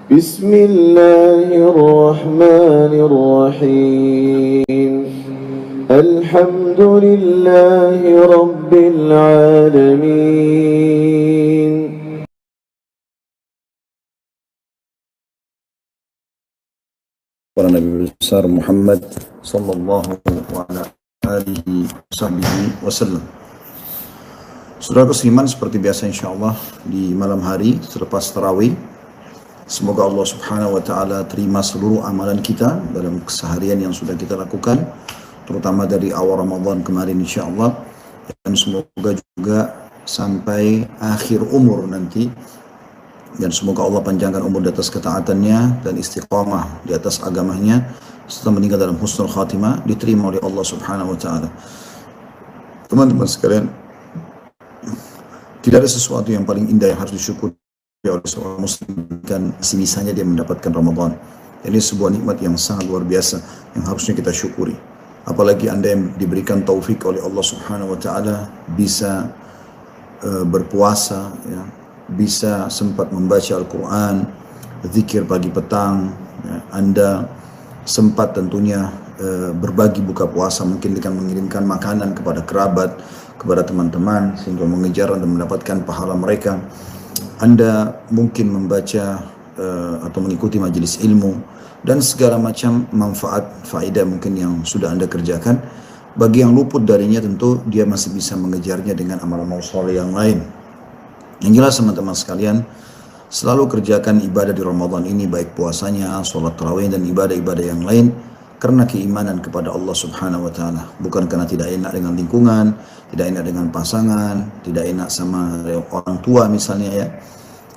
بسم الله الرحمن الرحيم الحمد لله رب العالمين. Para Nabi besar Muhammad sallallahu alaihi wasallam. Saudara seiman, seperti biasa insyaallah di malam hari selepas tarawih, semoga Allah subhanahu wa ta'ala terima seluruh amalan kita dalam keseharian yang sudah kita lakukan, terutama dari awal Ramadan kemarin insyaallah, dan semoga juga sampai akhir umur nanti. Dan semoga Allah panjangkan umur di atas ketaatannya dan istiqamah di atas agamanya serta meninggal dalam husnul khatimah, diterima oleh Allah subhanahu wa ta'ala. Teman-teman sekalian, tidak ada sesuatu yang paling indah yang harus disyukuri oleh seorang muslim dan semisanya dia mendapatkan Ramadan. Ini sebuah nikmat yang sangat luar biasa yang harusnya kita syukuri. Apalagi Anda yang diberikan taufik oleh Allah subhanahu wa ta'ala bisa berpuasa, ya, bisa sempat membaca Al-Quran, zikir pagi petang, ya. Anda sempat tentunya berbagi buka puasa, mungkin dengan mengirimkan makanan kepada kerabat, kepada teman-teman, sehingga mengejar dan mendapatkan pahala mereka. Anda mungkin membaca atau mengikuti majelis ilmu, dan segala macam manfaat, faedah mungkin yang sudah Anda kerjakan. Bagi yang luput darinya tentu dia masih bisa mengejarnya dengan amal-amal soleh yang lain. Yang jelas teman-teman sekalian, selalu kerjakan ibadah di Ramadan ini, baik puasanya, sholat tarawih dan ibadah-ibadah yang lain, karena keimanan kepada Allah subhanahu wa ta'ala. Bukan karena tidak enak dengan lingkungan, tidak enak dengan pasangan, tidak enak sama orang tua misalnya ya,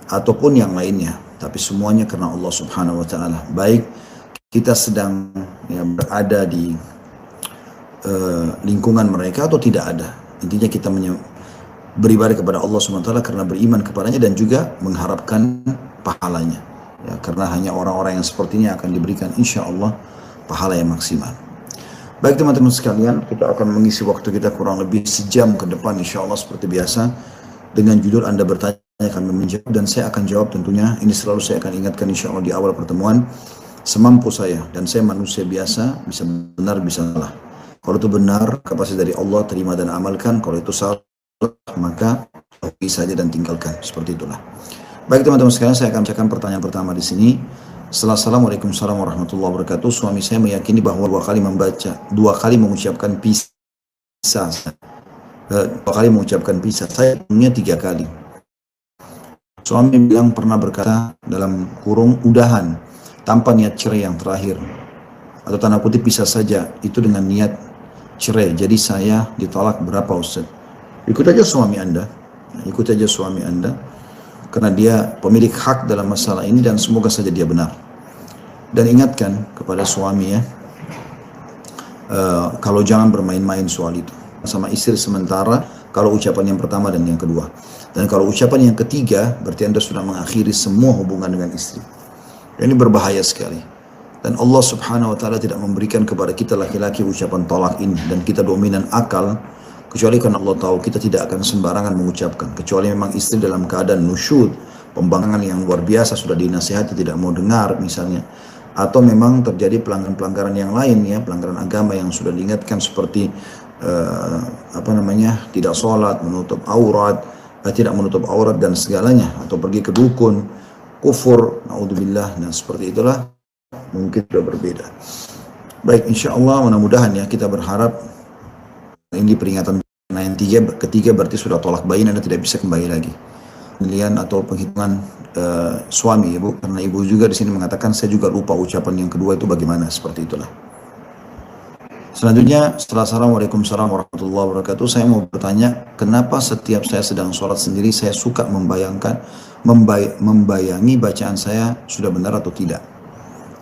ataupun yang lainnya. Tapi semuanya karena Allah subhanahu wa ta'ala. Baik kita sedang ya, berada di lingkungan mereka atau tidak ada. Intinya kita beribadah kepada Allah SWT karena beriman kepadanya dan juga mengharapkan pahalanya, ya, karena hanya orang-orang yang sepertinya akan diberikan insya Allah pahala yang maksimal. Baik teman-teman sekalian, kita akan mengisi waktu kita kurang lebih sejam ke depan insya Allah seperti biasa, dengan judul Anda bertanya kami menjawab, dan saya akan jawab tentunya. Ini selalu saya akan ingatkan insya Allah di awal pertemuan, semampu saya, dan saya manusia biasa, bisa benar bisa salah. Kalau itu benar, kapasitas dari Allah, terima dan amalkan. Kalau itu salah, maka bisa saja dan tinggalkan. Seperti itulah. Baik teman-teman sekalian, saya akan bacakan pertanyaan pertama di sini. Assalamualaikum warahmatullahi wabarakatuh. Suami saya meyakini bahwa dua kali mengucapkan pisah. Saya punya 3 kali. Suami bilang pernah berkata dalam kurung udahan tanpa niat cerai yang terakhir, atau tanda kutip pisah saja itu dengan niat cerai. Jadi saya ditolak berapa Ustaz? Ikut aja suami Anda, karena dia pemilik hak dalam masalah ini, dan semoga saja dia benar. Dan ingatkan kepada suami ya, kalau jangan bermain-main soal itu sama istri sementara, kalau ucapan yang pertama dan yang kedua. Dan kalau ucapan yang ketiga, berarti Anda sudah mengakhiri semua hubungan dengan istri. Ini berbahaya sekali. Dan Allah subhanahu wa ta'ala tidak memberikan kepada kita laki-laki ucapan tolak ini, dan kita dominan akal, kecuali karena Allah tahu kita tidak akan sembarangan mengucapkan, kecuali memang istri dalam keadaan nusyud, pembangkangan yang luar biasa, sudah dinasihati tidak mau dengar misalnya, atau memang terjadi pelanggaran-pelanggaran yang lain ya, pelanggaran agama yang sudah diingatkan seperti tidak sholat, tidak menutup aurat dan segalanya, atau pergi ke dukun, kufur, naudzubillah, dan seperti itulah mungkin sudah berbeda. Baik, insya Allah mudah-mudahan ya, kita berharap ini peringatan yang ketiga berarti sudah tolak bayin, Anda tidak bisa kembali lagi. Pilihan atau penghitungan suami ibu, karena ibu juga di sini mengatakan saya juga lupa ucapan yang kedua itu bagaimana, seperti itulah. Selanjutnya, Assalamualaikum warahmatullahi wabarakatuh. Saya mau bertanya, kenapa setiap saya sedang sholat sendiri saya suka membayangi bacaan saya sudah benar atau tidak,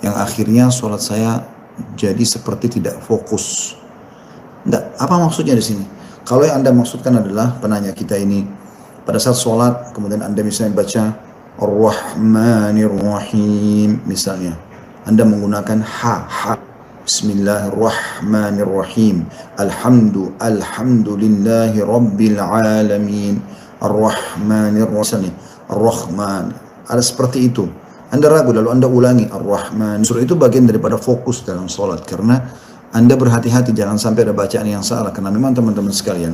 yang akhirnya sholat saya jadi seperti tidak fokus. Enggak, apa maksudnya di sini? Kalau yang Anda maksudkan adalah penanya kita ini pada saat sholat, kemudian Anda misalnya baca Ar-Rahmanir Rahim misalnya, Anda menggunakan ha, Bismillahirrahmanirrahim, Alhamdulillahi Rabbil Alamin, Ar-Rahmanir Rahim, Ar-Rahman, ada seperti itu. Anda ragu lalu Anda ulangi Ar-Rahman. Surah itu bagian daripada fokus dalam sholat, karena Anda berhati-hati jangan sampai ada bacaan yang salah. Karena memang teman-teman sekalian,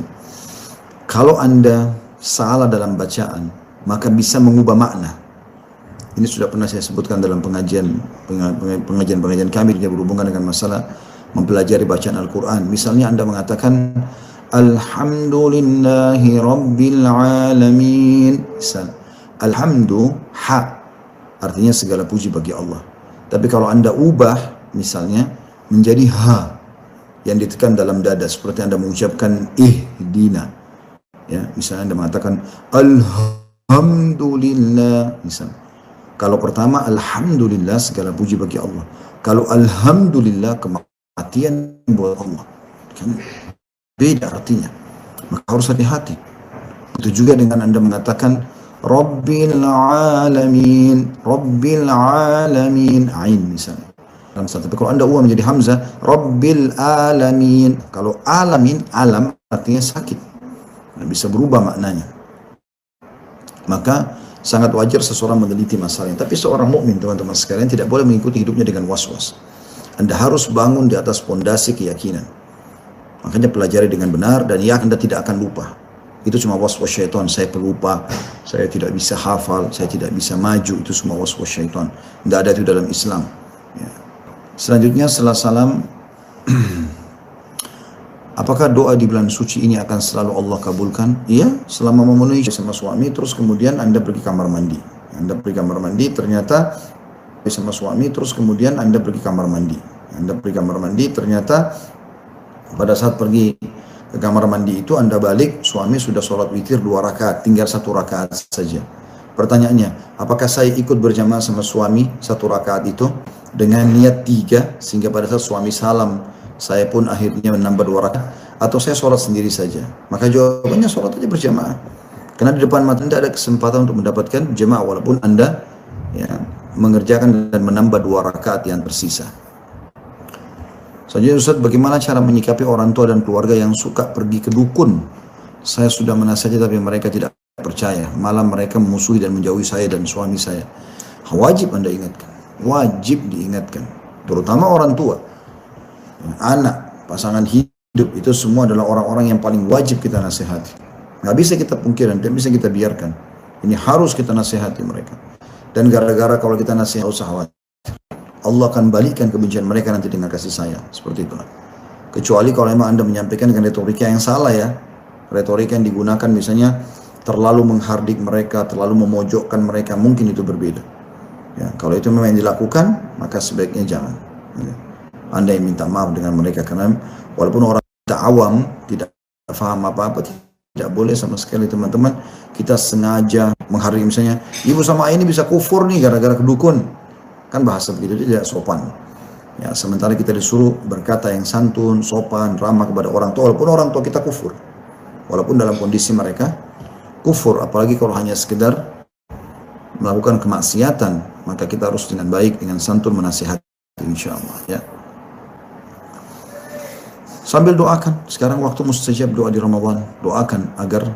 kalau Anda salah dalam bacaan, maka bisa mengubah makna. Ini sudah pernah saya sebutkan dalam pengajian kami yang berhubungan dengan masalah mempelajari bacaan Al-Quran. Misalnya Anda mengatakan Alhamdulillahi Rabbil Alamin. Misal, Alhamdu, ha, artinya segala puji bagi Allah. Tapi kalau Anda ubah misalnya menjadi ha yang ditekan dalam dada, seperti Anda mengucapkan ihdina, ya, misalnya Anda mengatakan Alhamdulillah, misalnya. Kalau pertama Alhamdulillah segala puji bagi Allah. Kalau Alhamdulillah kematian buat Allah, kan beda artinya. Maka harus hati-hati. Itu juga dengan Anda mengatakan Rabbil Alamin, Rabbil Alamin, Ain misalnya. Tapi kalau Anda ubah menjadi Hamzah, Rabbil Alamin. Kalau Alamin, alam artinya sakit, bisa berubah maknanya. Maka sangat wajar seseorang meneliti masalahnya. Tapi seorang mukmin, teman-teman sekalian, tidak boleh mengikuti hidupnya dengan was-was. Anda harus bangun di atas pondasi keyakinan. Makanya pelajari dengan benar, dan ya Anda tidak akan lupa. Itu cuma was-was syaitan. Saya pelupa, saya tidak bisa hafal, saya tidak bisa maju. Itu semua was-was syaitan. Tidak ada itu dalam Islam. Ya. Selanjutnya setelah salam, apakah doa di bulan suci ini akan selalu Allah kabulkan? Iya, selama memenuhi sama suami, terus kemudian Anda pergi kamar mandi. Anda pergi kamar mandi, ternyata sama suami, terus kemudian Anda pergi kamar mandi. Anda pergi kamar mandi, ternyata pada saat pergi ke kamar mandi itu Anda balik, suami sudah sholat witir 2 rakaat, tinggal 1 rakaat saja. Pertanyaannya, apakah saya ikut berjamaah sama suami 1 rakaat itu dengan niat 3, sehingga pada saat suami salam saya pun akhirnya menambah 2 rakaat, atau saya sholat sendiri saja? Maka jawabannya sholat aja berjamaah. Karena di depan mata Anda ada kesempatan untuk mendapatkan jamaah, walaupun Anda ya, mengerjakan dan menambah 2 rakaat yang tersisa. Selanjutnya, Ustaz, bagaimana cara menyikapi orang tua dan keluarga yang suka pergi ke dukun? Saya sudah menasihati tapi mereka tidak percaya, malah mereka memusuhi dan menjauhi saya dan suami saya. Wajib Anda ingatkan, wajib diingatkan, terutama orang tua, anak, pasangan hidup, itu semua adalah orang-orang yang paling wajib kita nasihati. Nggak bisa kita pungkirkan, tidak bisa kita biarkan. Ini harus kita nasihati mereka. Dan gara-gara kalau kita nasihat, usah khawatir, Allah akan balikkan kebencian mereka nanti dengan kasih sayang. Seperti itulah. Kecuali kalau memang Anda menyampaikan dengan retorika yang salah, ya. Retorika yang digunakan misalnya terlalu menghardik mereka, terlalu memojokkan mereka, mungkin itu berbeda. Ya, kalau itu memang yang dilakukan, maka sebaiknya jangan. Ya. Anda yang minta maaf dengan mereka, karena walaupun orang kita awam, tidak paham apa-apa, tidak boleh sama sekali, teman-teman, kita sengaja menghardik misalnya, ibu sama ayah ini bisa kufur nih gara-gara kedukun. Kan bahasa begitu tidak sopan. Ya, sementara kita disuruh berkata yang santun, sopan, ramah kepada orang tua, walaupun orang tua kita kufur. Walaupun dalam kondisi mereka kufur, apalagi kalau hanya sekedar melakukan kemaksiatan, maka kita harus dengan baik, dengan santun menasihati, insyaallah, ya. Sambil doakan, sekarang waktu mustajab doa di Ramadan, doakan agar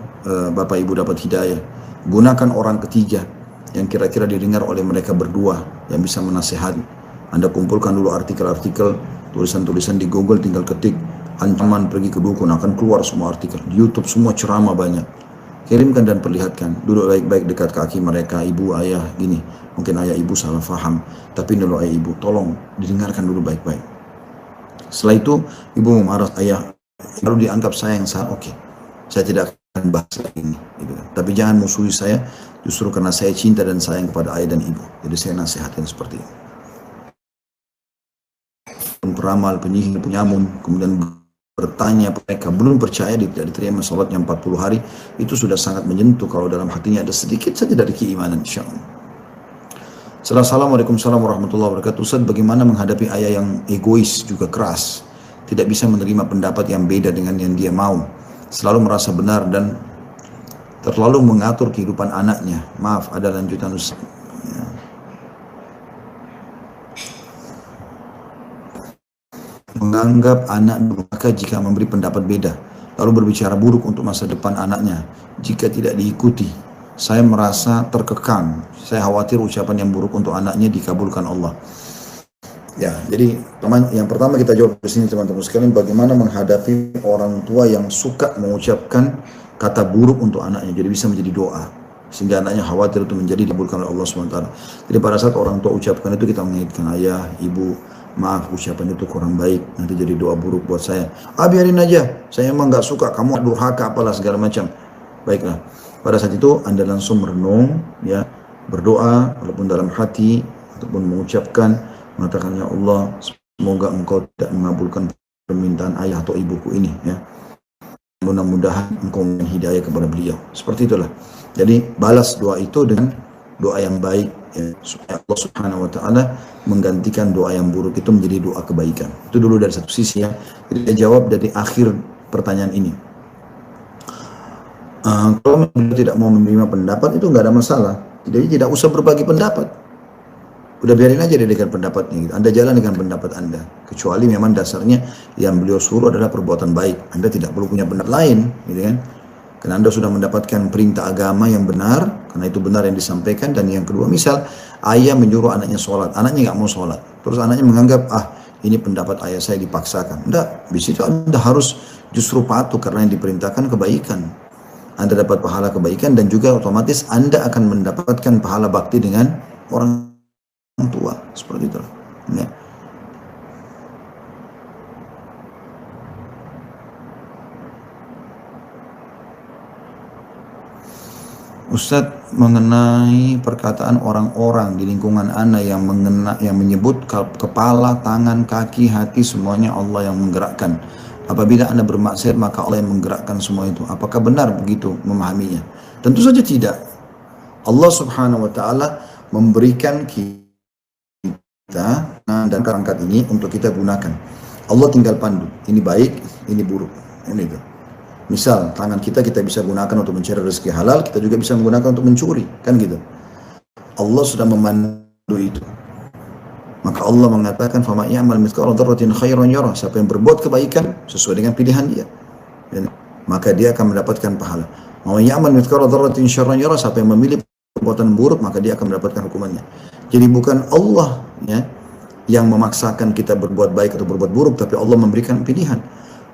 Bapak Ibu dapat hidayah. Gunakan orang ketiga yang kira-kira didengar oleh mereka berdua yang bisa menasihati. Anda kumpulkan dulu artikel-artikel, tulisan-tulisan di Google, tinggal ketik ancaman pergi ke dukun, akan keluar semua artikel. Di YouTube semua ceramah banyak. Kirimkan dan perlihatkan, duduk baik-baik dekat kaki mereka, ibu, ayah, gini. Mungkin ayah ibu salah faham, tapi dulu ayah ibu, tolong didengarkan dulu baik-baik. Setelah itu, ibu memarah, ayah, lalu dianggap saya yang salah, oke. Saya tidak akan bahas lagi ini. Gitu. Tapi jangan musuhi saya, justru karena saya cinta dan sayang kepada ayah dan ibu. Jadi saya nasihatin seperti ini. Peramal, penyihir, penyamun, kemudian bertanya mereka belum percaya, tidak diterima sholatnya 40 hari, itu sudah sangat menyentuh kalau dalam hatinya ada sedikit saja dari keimanan, insyaallah. Assalamualaikum warahmatullahi wabarakatuh. Ustaz, bagaimana menghadapi ayah yang egois juga keras, tidak bisa menerima pendapat yang beda dengan yang dia mau, selalu merasa benar dan terlalu mengatur kehidupan anaknya? Maaf, ada lanjutan Ustaz. Ya. Menganggap anak durhaka jika memberi pendapat beda, lalu berbicara buruk untuk masa depan anaknya jika tidak diikuti, saya merasa terkekang. Saya khawatir ucapan yang buruk untuk anaknya dikabulkan Allah. Ya, jadi yang pertama kita jawab di sini teman-teman sekalian, bagaimana menghadapi orang tua yang suka mengucapkan kata buruk untuk anaknya, jadi bisa menjadi doa sehingga anaknya khawatir itu menjadi dikabulkan oleh Allah SWT. Jadi pada saat orang tua ucapkan itu, kita mengingatkan, ayah, ibu, maaf ucapan itu kurang baik, nanti jadi doa buruk buat saya. Biarin aja, saya emang nggak suka, kamu durhaka apalah segala macam. Baiklah, pada saat itu Anda langsung merenung, ya, berdoa walaupun dalam hati ataupun mengucapkan, mengatakan, ya Allah, semoga engkau tidak mengabulkan permintaan ayah atau ibuku ini, ya. Mudah-mudahan engkau memberikan hidayah kepada beliau. Seperti itulah. Jadi balas doa itu dengan doa yang baik, ya, supaya Allah Subhanahu wa taala menggantikan doa yang buruk itu menjadi doa kebaikan. Itu dulu dari satu sisi, ya. Jadi dia jawab dari akhir pertanyaan ini. Kalau beliau tidak mau menerima pendapat itu nggak ada masalah. Jadi tidak usah berbagi pendapat. Udah biarin aja dia dengan pendapatnya gitu. Anda jalan dengan pendapat Anda. Kecuali memang dasarnya yang beliau suruh adalah perbuatan baik. Anda tidak perlu punya pendapat lain, gitu kan? Karena Anda sudah mendapatkan perintah agama yang benar, karena itu benar yang disampaikan. Dan yang kedua, misal ayah menyuruh anaknya sholat, anaknya nggak mau sholat, terus anaknya menganggap, ini pendapat ayah saya dipaksakan. Enggak, di situ Anda harus justru patuh karena yang diperintahkan kebaikan. Anda dapat pahala kebaikan dan juga otomatis Anda akan mendapatkan pahala bakti dengan orang tua, seperti itu, ya. Ustadz, mengenai perkataan orang-orang di lingkungan Anda yang menyebut kepala, tangan, kaki, hati semuanya Allah yang menggerakkan. Apabila Anda bermaksiat maka Allah yang menggerakkan semua itu. Apakah benar begitu memahaminya? Tentu saja tidak. Allah Subhanahu wa taala memberikan kita dan perangkat ini untuk kita gunakan. Allah tinggal pandu, ini baik, ini buruk, ini itu. Misal tangan kita bisa gunakan untuk mencari rezeki halal, kita juga bisa menggunakan untuk mencuri, kan gitu. Allah sudah memandu itu. Maka Allah mengatakan, "Fama ya'mal mithqala dzarratin khairan yarah." Siapa yang berbuat kebaikan sesuai dengan pilihan dia, maka dia akan mendapatkan pahala. "Wa ya'mal mithqala dzarratin syarran yarah." Siapa yang memilih perbuatan buruk, maka dia akan mendapatkan hukumannya. Jadi bukan Allah, ya, yang memaksakan kita berbuat baik atau berbuat buruk, tapi Allah memberikan pilihan.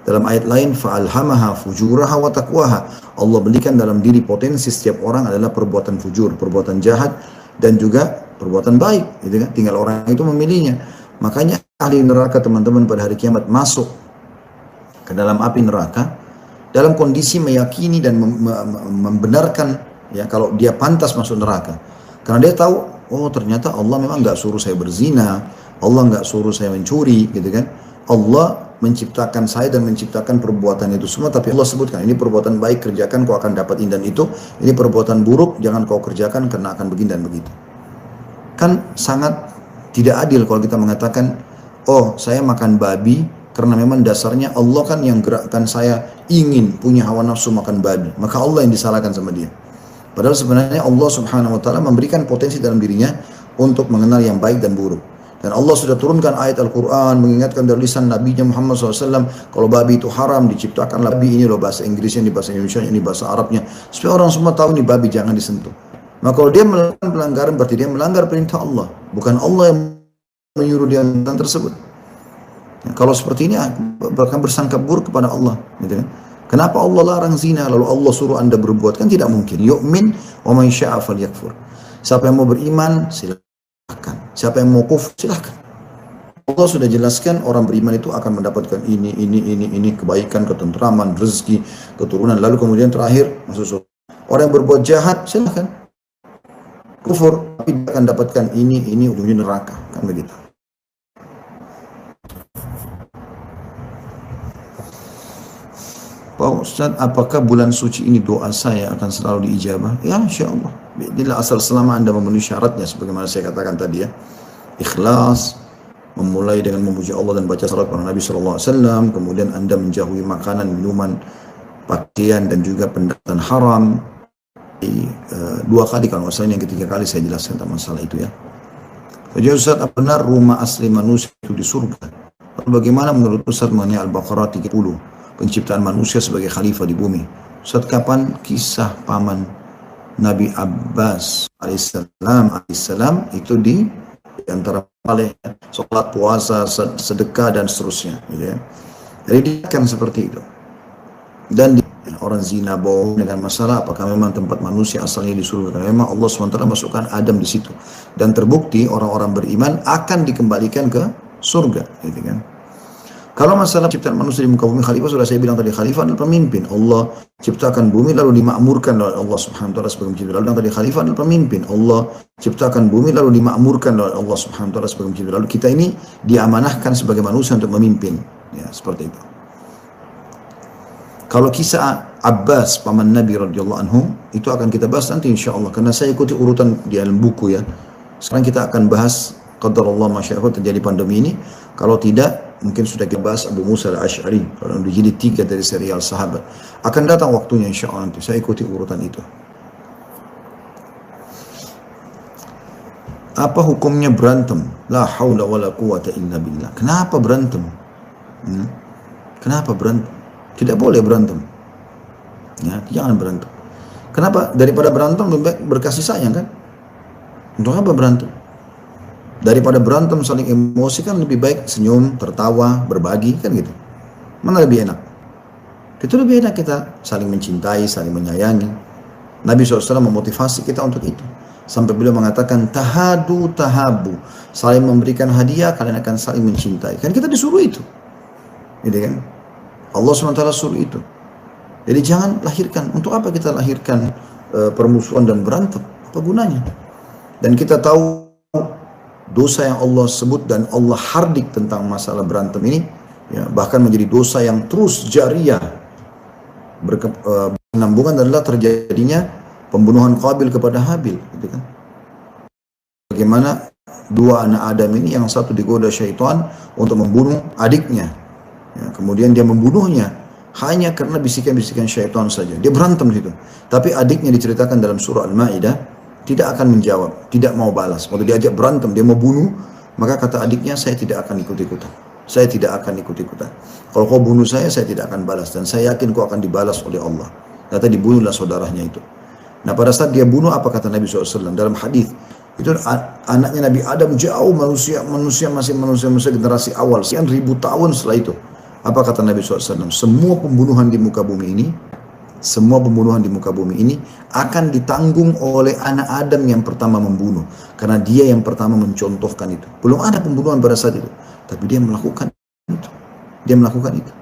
Dalam ayat lain, fa'alhamaha fujuraha wa taqwaha. Allah berikan dalam diri potensi setiap orang adalah perbuatan fujur, perbuatan jahat, dan juga perbuatan baik, gitu kan? Tinggal orang itu memilihnya. Makanya ahli neraka, teman-teman, pada hari kiamat masuk ke dalam api neraka dalam kondisi meyakini dan membenarkan, ya, kalau dia pantas masuk neraka. Karena dia tahu, oh ternyata Allah memang nggak suruh saya berzina, Allah nggak suruh saya mencuri, gitu kan? Allah menciptakan saya dan menciptakan perbuatan itu semua, tapi Allah sebutkan ini perbuatan baik, kerjakan kau akan dapat ini dan itu. Ini perbuatan buruk, jangan kau kerjakan karena akan begini dan begitu. Kan sangat tidak adil kalau kita mengatakan, oh saya makan babi karena memang dasarnya Allah kan yang gerakkan saya ingin punya hawa nafsu makan babi, maka Allah yang disalahkan sama dia. Padahal sebenarnya Allah Subhanahu wa taala memberikan potensi dalam dirinya untuk mengenal yang baik dan buruk. Dan Allah sudah turunkan ayat Al-Quran mengingatkan dari lisan Nabi Muhammad SAW, kalau babi itu haram, diciptakanlah babi, ini loh bahasa Inggrisnya, ini bahasa Indonesia, ini bahasa Arabnya, supaya orang semua tahu ini babi, jangan disentuh. Maka kalau dia melakukan pelanggaran, berarti dia melanggar perintah Allah, bukan Allah yang menyuruh dia tentang tersebut. Ya, kalau seperti ini bahkan bersangka buruk kepada Allah, gitu kan? Kenapa Allah larang zina lalu Allah suruh Anda berbuat? Kan tidak mungkin. Yu'min wa man syaa falyakfur. Siapa yang mau beriman silakan, siapa yang mau kufur silakan. Allah sudah jelaskan orang beriman itu akan mendapatkan ini kebaikan, ketentraman, rezeki, keturunan, lalu kemudian terakhir masuk surga. Orang yang berbuat jahat silakan kufur, tapi dia akan dapatkan ini ujungnya neraka, kan begitu. Pak Ustadz, apakah bulan suci ini doa saya akan selalu diijabah? Ya, insya Allah. Bila asal selama Anda memenuhi syaratnya, sebagaimana saya katakan tadi, ya, ikhlas, memulai dengan memuji Allah dan baca salat pada Nabi SAW, kemudian Anda menjauhi makanan, minuman, pakaian, dan juga pendapatan haram. Dua kali kalau masalahnya, yang ketiga kali saya jelaskan tentang masalah itu, ya. Jadi Ustaz, apa benar rumah asli manusia itu di surga? Lalu bagaimana menurut Ustaz mengenai Al-Baqarah 30? Penciptaan manusia sebagai khalifah di bumi. Ustaz, kapan kisah paman Nabi Abbas alaihissalam itu di antara paling sholat, puasa, sedekah dan seterusnya, gitu ya. Jadi dia kan seperti itu. Dan orang zina, bohong dengan masalah apakah memang tempat manusia asalnya di surga? Karena memang Allah SWT masukkan Adam di situ. Dan terbukti orang-orang beriman akan dikembalikan ke surga, gitu kan. Kalau masalah ciptaan manusia di muka bumi, khalifah sudah saya bilang tadi, khalifah adalah pemimpin. Allah ciptakan bumi lalu dimakmurkan oleh Allah Subhanahu wa taala sebagai pencipta. Lalu bilang tadi khalifah adalah pemimpin. Allah ciptakan bumi lalu dimakmurkan oleh Allah Subhanahu wa taala sebagai pencipta. Lalu kita ini diamanahkan sebagai manusia untuk memimpin. Ya, seperti itu. Kalau kisah Abbas paman Nabi radhiyallahu anhu itu akan kita bahas nanti insyaallah, karena saya ikuti urutan di dalam buku ya. Sekarang kita akan bahas qadarullah masyaallah terjadi pandemi ini. Kalau tidak, mungkin sudah kita bahas Abu Musa al-Ash'ari kalau di jilid 3 dari serial sahabat. Akan datang waktunya insyaallah nanti. Saya ikuti urutan itu. Apa hukumnya berantem? La haula wala quwata illa billah. Kenapa berantem? Kenapa berantem? Tidak boleh berantem. Ya, jangan berantem. Kenapa? Daripada berantem lebih baik berkasih sayang kan? Untuk apa berantem? Daripada berantem saling emosi kan lebih baik senyum, tertawa, berbagi kan gitu. Mana lebih enak? Itu lebih enak kita saling mencintai, saling menyayangi. Nabi SAW memotivasi kita untuk itu. Sampai beliau mengatakan tahadu tahabu, saling memberikan hadiah kalian akan saling mencintai. Kan kita disuruh itu. Gitu kan? Allah SWT suruh itu. Jadi jangan lahirkan. Untuk apa kita lahirkan permusuhan dan berantem? Apa gunanya? Dan kita tahu dosa yang Allah sebut dan Allah hardik tentang masalah berantem ini, ya, bahkan menjadi dosa yang terus jariah. Berkenambungan adalah terjadinya pembunuhan Qabil kepada Habil, gitu kan? Bagaimana dua anak Adam ini, yang satu digoda syaitan untuk membunuh adiknya, ya, kemudian dia membunuhnya hanya karena bisikan-bisikan syaitan saja. Dia berantem di situ. Tapi adiknya diceritakan dalam surah Al-Maidah tidak akan menjawab, tidak mau balas. Waktu diajak berantem, dia mau bunuh, maka kata adiknya, saya tidak akan ikut-ikutan. Saya tidak akan ikut-ikutan. Kalau kau bunuh saya tidak akan balas. Dan saya yakin kau akan dibalas oleh Allah. Kata dibunuhlah saudaranya itu. Nah pada saat dia bunuh, apa kata Nabi SAW dalam hadis? Itu anaknya Nabi Adam jauh manusia generasi awal. Sekian ribu tahun setelah itu. Apa kata Nabi SAW? Semua pembunuhan di muka bumi ini akan ditanggung oleh anak Adam yang pertama membunuh. Karena dia yang pertama mencontohkan itu. Belum ada pembunuhan pada saat itu. Tapi dia melakukan itu.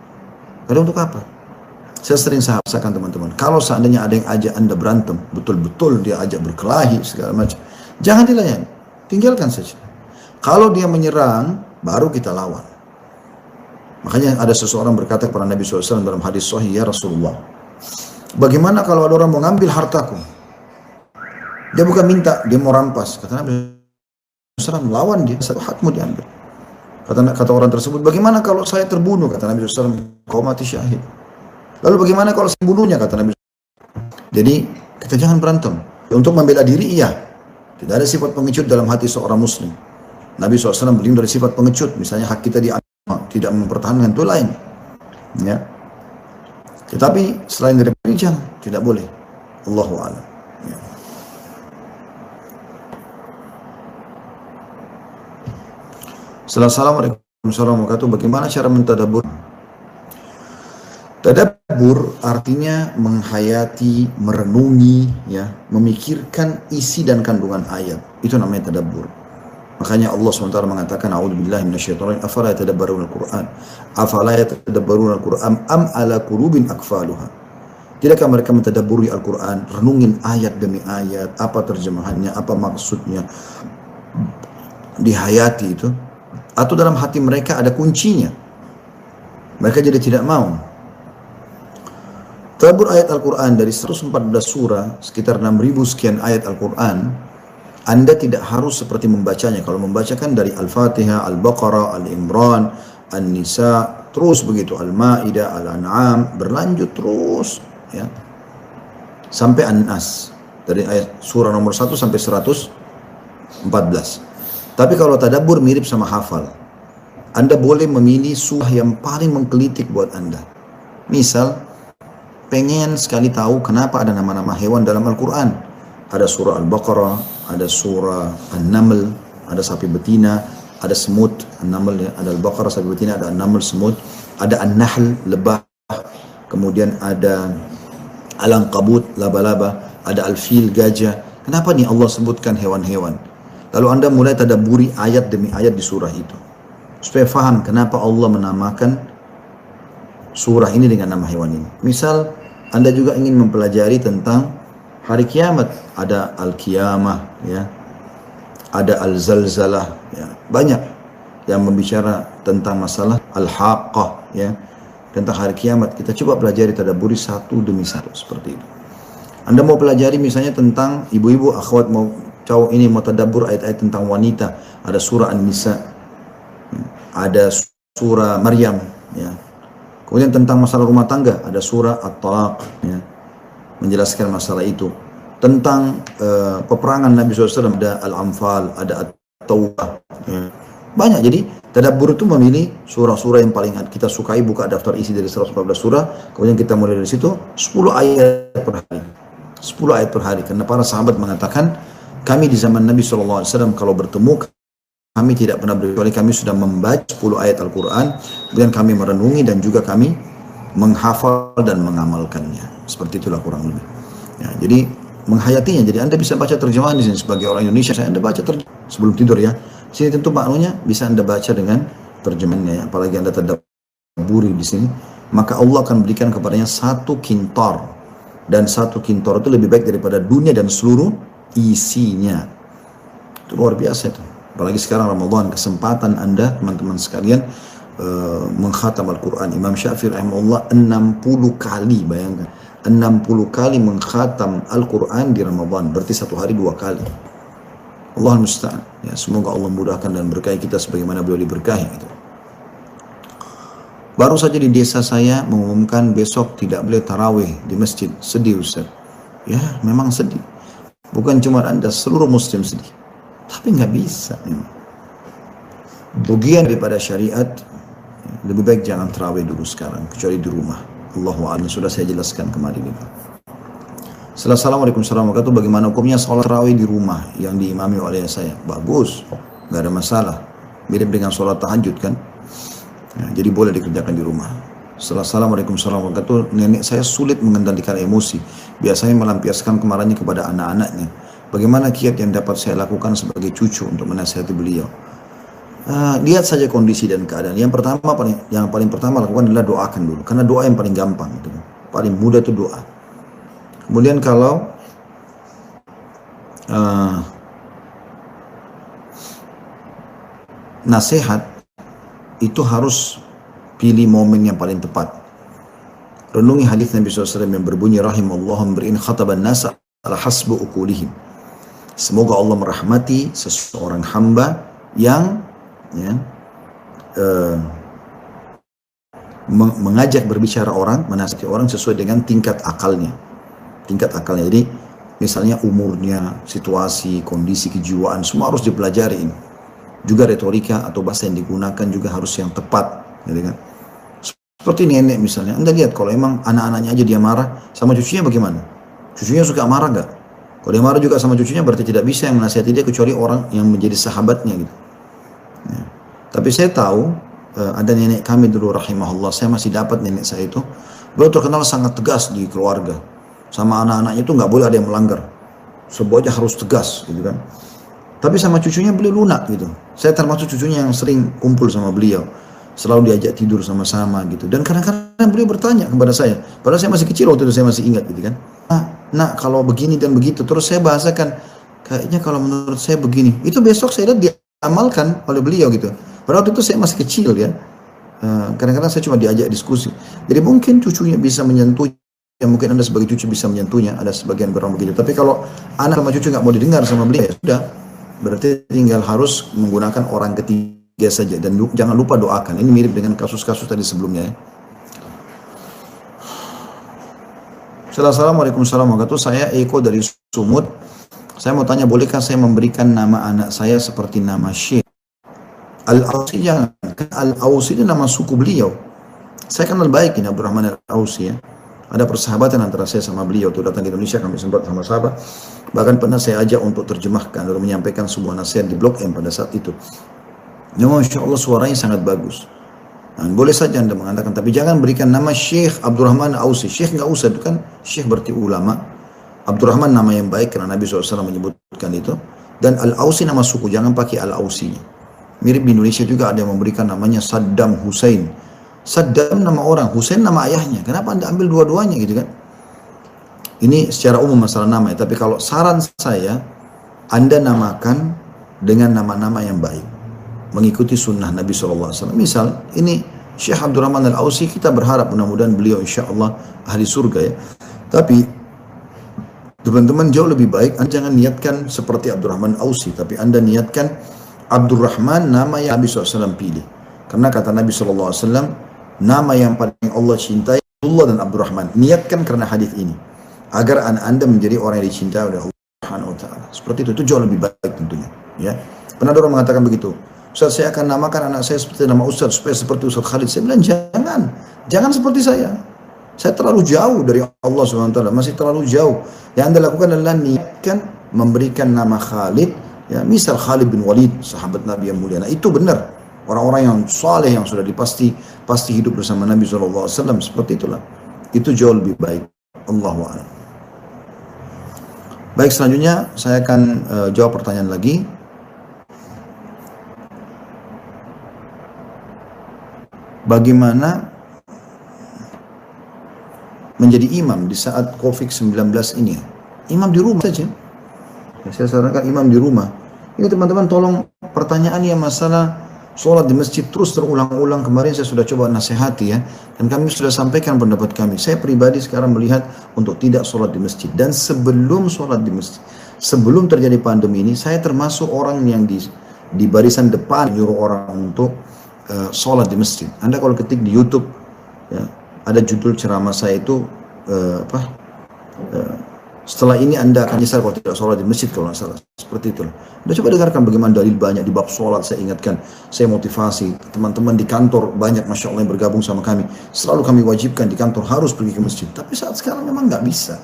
Karena untuk apa? Saya sering sampaikan teman-teman. Kalau seandainya ada yang ajak Anda berantem, betul-betul dia ajak berkelahi, segala macam. Jangan dilayani. Tinggalkan saja. Kalau dia menyerang, baru kita lawan. Makanya ada seseorang berkata kepada Nabi SAW dalam hadis sahih, ya Rasulullah, bagaimana kalau ada orang mau ngambil hartaku? Dia bukan minta, dia mau rampas. Kata Nabi SAW, lawan dia, satu hakmu diambil. Kata orang tersebut, bagaimana kalau saya terbunuh? Kata Nabi SAW, kau mati syahid. Lalu bagaimana kalau saya bunuhnya? Kata Nabi SAW. Jadi kita jangan berantem. Untuk membela diri, iya. Tidak ada sifat pengecut dalam hati seorang muslim. Nabi SAW berlindung dari sifat pengecut. Misalnya hak kita tidak mempertahankan, itu lain. Ya. Tetapi selain dari ini jangan, tidak boleh. Allahu a'lam. Ya. Assalamualaikum warahmatullahi wabarakatuh. Bagaimana cara mentadabbur? Tadabbur artinya menghayati, merenungi, ya, memikirkan isi dan kandungan ayat. Itu namanya tadabbur. Makanya Allah SWT mengatakan, a'udzubillahi minasyaitonir rajim, afala yatadabbaruna al-Qur'an? Afala yatadabbaruna al-Qur'an am ala qulubin aqfaluha? Tidakkah mereka mentadabburi Al-Qur'an, renungin ayat demi ayat, apa terjemahannya, apa maksudnya, dihayati itu? Atau dalam hati mereka ada kuncinya? Mereka jadi tidak mau. Tadabbur ayat Al-Quran dari 114 surah, sekitar 6.000 sekian ayat Al-Quran, Anda tidak harus seperti membacanya. Kalau membacakan dari Al-Fatihah, Al-Baqarah, Al-Imran, An-Nisa, terus begitu, Al-Ma'idah, Al-An'am, berlanjut terus, ya, sampai An-Nas, dari ayat surah nomor 1 sampai 114. Tapi kalau tadabbur mirip sama hafal. Anda boleh memilih surah yang paling menggelitik buat Anda. Misal, pengen sekali tahu kenapa ada nama-nama hewan dalam Al-Quran. ada surah Al-Baqarah, ada surah An-Naml, ada sapi betina, ada semut, An-Naml ya, ada Al-Baqarah sapi betina, ada An-Naml semut, ada An-Nahl lebah, kemudian ada Al-Ankabut laba-laba, ada Al-Fil gajah. Kenapa nih Allah sebutkan hewan-hewan? Lalu Anda mulai tadabburi ayat demi ayat di surah itu, supaya faham kenapa Allah menamakan surah ini dengan nama hewan ini. Misal Anda juga ingin mempelajari tentang hari kiamat, ada Al-Qiyamah ya, ada Al-Zalzalah ya, banyak yang membicara tentang masalah Al-Haqqah ya, tentang hari kiamat. Kita coba pelajari, tadabburi satu demi satu seperti itu. Anda mau pelajari misalnya tentang ibu-ibu, akhwat mau cowok ini mau tadabbur ayat-ayat tentang wanita, ada surah An-Nisa, ada surah Maryam ya. Kemudian tentang masalah rumah tangga ada surah At-Talaq ya, menjelaskan masalah itu. Tentang peperangan Nabi SAW ada Al-Anfal, ada At-Taubah ya. Banyak. Jadi tadabbur itu memilih surah-surah yang paling kita sukai, buka daftar isi dari 114 surah, kemudian kita mulai dari situ 10 ayat per hari, 10 ayat per hari. Karena para sahabat mengatakan, kami di zaman Nabi SAW kalau bertemu, kami tidak pernah kecuali kami sudah membaca 10 ayat Al-Quran, kemudian kami merenungi dan juga kami menghafal dan mengamalkannya. Seperti itulah kurang lebih ya, jadi menghayatinya. Jadi Anda bisa baca terjemahan di sini sebagai orang Indonesia. Anda baca sebelum tidur ya. Sini tentu maknanya bisa Anda baca dengan terjemahannya ya. Apalagi Anda tadabburi di sini, maka Allah akan berikan kepadanya 1 kintar, dan 1 kintar itu lebih baik daripada dunia dan seluruh isinya. Itu luar biasa itu. Apalagi sekarang Ramadan, kesempatan Anda teman-teman sekalian mengkhatam Al-Quran. Imam Syafi'i rahimahullah 60 kali, bayangkan 60 kali mengkhatam Al-Quran di Ramadan, berarti 1 hari 2 kali. Allah musta'an ya, semoga Allah mudahkan dan berkahi kita sebagaimana beliau diberkahi gitu. Baru saja di desa saya mengumumkan besok tidak boleh tarawih di masjid. Sedih Ustaz. Ya memang sedih, bukan cuma Anda, seluruh muslim sedih, tapi nggak bisa memang. Bagian daripada syariat, lebih baik jangan tarawih dulu sekarang, kecuali di rumah. Allahu a'lam, sudah saya jelaskan kemarin itu. Assalamualaikum warahmatullahi wabarakatuh. Bagaimana hukumnya sholat tarawih di rumah yang diimami oleh saya? Bagus, nggak ada masalah. Mirip dengan sholat tahajud kan? Ya, jadi boleh dikerjakan di rumah. Assalamualaikum warahmatullahi wabarakatuh. Nenek saya sulit mengendalikan emosi, biasanya melampiaskan kemarahannya kepada anak-anaknya. Bagaimana kiat yang dapat saya lakukan sebagai cucu untuk menasihati beliau? Lihat saja kondisi dan keadaan. Yang paling pertama lakukan adalah doakan dulu, karena doa yang paling gampang gitu. Paling mudah itu doa. Kemudian kalau nasihat itu harus pilih momen yang paling tepat. Renungi hadis Nabi SAW yang berbunyi, rahimallahu mri'in khataban nasa ala hasbu ukulihim. Semoga Allah merahmati seseorang hamba yang mengajak berbicara orang, menasihati orang sesuai dengan tingkat akalnya. Jadi misalnya umurnya, situasi, kondisi kejiwaan, semua harus dipelajari ini. Juga retorika atau bahasa yang digunakan juga harus yang tepat, gitu kan? Seperti nenek misalnya, Anda lihat kalau emang anak-anaknya aja dia marah, sama cucunya bagaimana? Cucunya suka marah nggak? Kalau dia marah juga sama cucunya, berarti tidak bisa yang menasihati dia kecuali orang yang menjadi sahabatnya gitu. Ya. Tapi saya tahu ada nenek kami dulu rahimahullah, saya masih dapat nenek saya itu, beliau terkenal sangat tegas di keluarga. Sama anak-anaknya itu nggak boleh ada yang melanggar, semuanya harus tegas gitu kan. Tapi sama cucunya beliau lunak gitu. Saya termasuk cucunya yang sering kumpul sama beliau, selalu diajak tidur sama-sama gitu. Dan kadang-kadang beliau bertanya kepada saya, padahal saya masih kecil waktu itu, saya masih ingat gitu kan. Nak kalau begini dan begitu, terus saya bahasakan, kayaknya kalau menurut saya begini, itu besok saya lihat diamalkan oleh beliau gitu. Padahal waktu itu saya masih kecil ya. Kadang-kadang saya cuma diajak diskusi. Jadi mungkin cucunya bisa menyentuh, yang mungkin Anda sebagai cucu bisa menyentuhnya, ada sebagian orang begitu. Tapi kalau anak sama cucu nggak mau didengar sama beliau, ya sudah, berarti tinggal harus menggunakan orang ketiga saja. Dan jangan lupa doakan. Ini mirip dengan kasus-kasus tadi sebelumnya ya. Assalamualaikum warahmatullahi wabarakatuh. Saya Eko dari Sumut. Saya mau tanya, bolehkah saya memberikan nama anak saya seperti nama Syekh Al-Ausi? Jangan. Al-Ausi itu nama suku beliau. Saya kenal baik ini Abdurrahman Al-Ausi ya. Ada persahabatan antara saya sama beliau. Waktu datang ke Indonesia kami sempat sama-sama. Bahkan pernah saya ajak untuk terjemahkan lalu menyampaikan sebuah nasihat di Blok M pada saat itu. Memang Masya Allah suaranya sangat bagus. Nah, boleh saja Anda mengatakan, tapi jangan berikan nama Syekh Abdurrahman Ausi. Syekh nggak usah, itu kan Syekh berarti ulama. Abdurrahman nama yang baik karena Nabi SAW menyebutkan itu. Dan Al-Ausi nama suku, jangan pakai Al-Ausi. Mirip di Indonesia juga ada yang memberikan namanya Saddam Hussein. Saddam nama orang, Hussein nama ayahnya. Kenapa Anda ambil dua-duanya gitu kan? Ini secara umum masalah nama ya. Tapi kalau saran saya, Anda namakan dengan nama-nama yang baik. Mengikuti sunnah Nabi SAW. Misal, ini Syekh Abdurrahman Al-Ausi, kita berharap mudah-mudahan beliau insya Allah ahli surga ya. Tapi, teman-teman jauh lebih baik, Anda jangan niatkan seperti Abdurrahman Al-Ausi, tapi Anda niatkan Abdurrahman, nama yang Nabi SAW pilih. Karena kata Nabi SAW, nama yang paling Allah cintai, Abdullah dan Abdurrahman. Niatkan karena hadis ini. Agar Anda menjadi orang yang dicintai oleh Allah Subhanahu wa Ta'ala. Seperti itu jauh lebih baik tentunya. Ya. Pernah ada orang mengatakan begitu. Ustaz, saya akan namakan anak saya seperti nama Ustaz, supaya seperti Ustaz Khalid. Saya bilang, jangan seperti saya. Saya terlalu jauh dari Allah SWT, masih terlalu jauh. Yang Anda lakukan adalah niatkan memberikan nama Khalid, ya, misal Khalid bin Walid, sahabat Nabi yang mulia. Nah, itu benar. Orang-orang yang saleh yang sudah pasti hidup bersama Nabi SAW, seperti itulah. Itu jauh lebih baik. Allahu a'lam. Baik, selanjutnya saya akan jawab pertanyaan lagi. Bagaimana menjadi imam di saat COVID-19 ini? Imam di rumah saja. Ya, saya sarankan imam di rumah. Ini teman-teman tolong pertanyaan yang masalah sholat di masjid terus terulang-ulang. Kemarin saya sudah coba nasihati ya. Dan kami sudah sampaikan pendapat kami. Saya pribadi sekarang melihat untuk tidak sholat di masjid. Dan sebelum sholat di masjid, sebelum terjadi pandemi ini, saya termasuk orang yang di barisan depan nyuruh orang untuk sholat di masjid. Anda kalau ketik di YouTube ya, ada judul ceramah saya itu setelah ini Anda akan nyesal kalau tidak sholat di masjid, kalau nggak salah seperti itu. Anda coba dengarkan bagaimana dalil banyak di bab sholat. Saya ingatkan, saya motivasi teman-teman di kantor banyak Masya Allah yang bergabung sama kami. Selalu kami wajibkan di kantor harus pergi ke masjid. Tapi saat sekarang memang nggak bisa.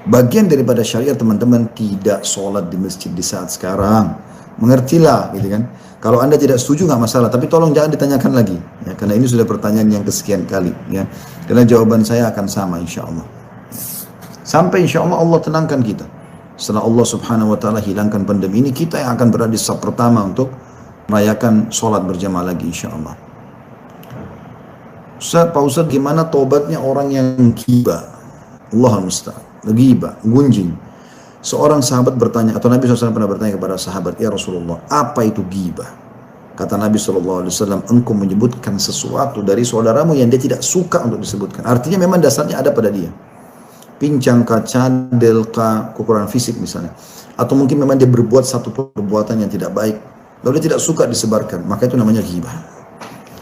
Bagian daripada syariat teman-teman tidak sholat di masjid di saat sekarang. Mengertilah gitu kan. Kalau Anda tidak setuju nggak masalah, tapi tolong jangan ditanyakan lagi, ya, karena ini sudah pertanyaan yang kesekian kali, ya. Karena jawaban saya akan sama, insya Allah. Sampai insya Allah Allah tenangkan kita. Setelah Allah Subhanahu Wa Taala hilangkan pandemi ini, kita yang akan berada di saf pertama untuk merayakan sholat berjamaah lagi, insya Allah. Ustaz, Pak Ustaz, gimana tobatnya orang yang ghibah? Allahul musta'an, ghibah, gunjing. Seorang sahabat bertanya, atau Nabi SAW pernah bertanya kepada sahabat, ya Rasulullah, apa itu ghibah? Kata Nabi SAW, engkau menyebutkan sesuatu dari saudaramu yang dia tidak suka untuk disebutkan. Artinya memang dasarnya ada pada dia. Pincang kaca, delka, kekurangan fisik misalnya. Atau mungkin memang dia berbuat satu perbuatan yang tidak baik. Lalu dia tidak suka disebarkan, maka itu namanya ghibah.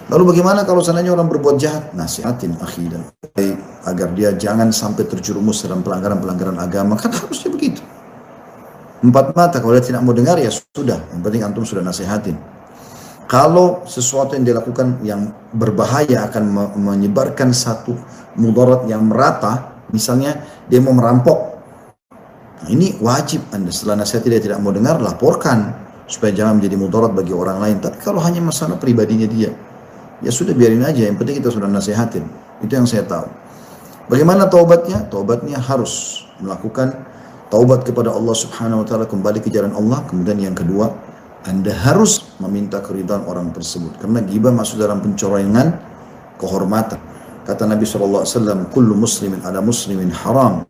Lalu bagaimana kalau seandainya orang berbuat jahat? Nasihatin akhi dan baik, agar dia jangan sampai terjerumus dalam pelanggaran-pelanggaran agama. Kan harusnya begitu. Empat mata, kalau dia tidak mau dengar ya sudah. Yang penting antum sudah nasihatin. Kalau sesuatu yang dilakukan yang berbahaya akan menyebarkan satu mudarat yang merata, misalnya dia mau merampok. Nah, ini wajib Anda setelah nasihat dia tidak mau dengar, laporkan. Supaya jangan menjadi mudarat bagi orang lain. Tapi kalau hanya masalah pribadinya dia, ya sudah biarin aja, yang penting kita sudah nasihatin. Itu yang saya tahu. Bagaimana taubatnya? Taubatnya harus melakukan taubat kepada Allah Subhanahu wa Ta'ala, kembali ke jalan Allah. Kemudian yang kedua, Anda harus meminta keridhaan orang tersebut. Karena ghibah masuk dalam pencorengan kehormatan. Kata Nabi SAW, kullu muslimin ala muslimin haram.